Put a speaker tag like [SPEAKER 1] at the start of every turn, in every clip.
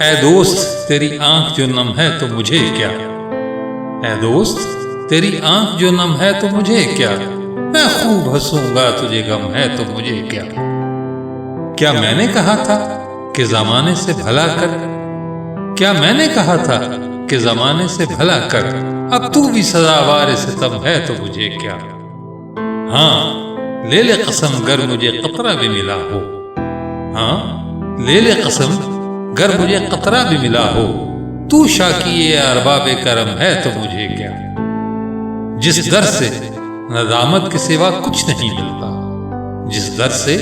[SPEAKER 1] ऐ दोस्त तेरी आंख जो नम है तो मुझे क्या, ऐ दोस्त तेरी आंख जो नम है तो मुझे क्या, मैं खूब हंसूंगा तुझे गम है तो मुझे क्या। क्या मैंने कहा था कि जमाने से भला कर, क्या मैंने कहा था कि जमाने से भला कर, अब तू भी सदावार सितम है तो मुझे क्या। हाँ ले ले कसम गर मुझे कतरा भी मिला हो, हाँ ले ले कसम गर मुझे कतरा भी मिला हो, तू शाकिए अरबाबे करम है तो मुझे क्या। जिस दर से नदामत के सिवा कुछ नहीं मिलता, जिस दर से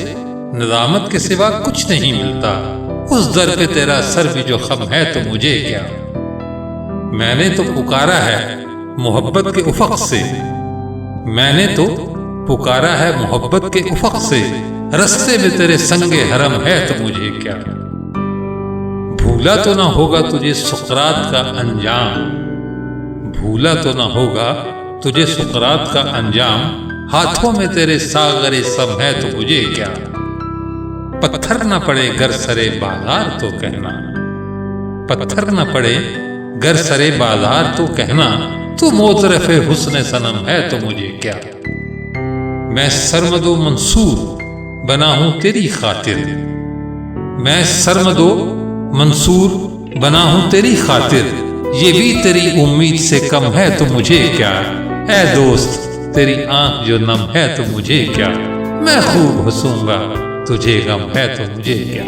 [SPEAKER 1] नदामत के सिवा कुछ नहीं मिलता, उस दर पे तेरा सर भी जो खम है तो मुझे क्या। मैंने तो पुकारा है मोहब्बत के उफक से, मैंने तो पुकारा है मोहब्बत के उफक से, रस्ते में तेरे संगे हरम है तो मुझे क्या। भूला तो ना होगा तुझे सुकरात का अंजाम, भूला तो ना होगा तुझे सुकरात का अंजाम, हाथों में तेरे सागरे सब है तो मुझे क्या। पत्थर न पड़े गर सरे बाजार तो कहना, पत्थर न पड़े गर सरे बाजार तो कहना, तू मोतरफे हुस्न सनम है तो मुझे क्या। मैं सरमदो मंसूर बना हूं तेरी खातिर, मैं सरमदो मंसूर बना हूं तेरी खातिर, ये भी तेरी उम्मीद से कम है तो मुझे क्या। ऐ दोस्त तेरी आंख जो नम है तो मुझे क्या, मैं खूब हंसूंगा तुझे गम है तो मुझे क्या।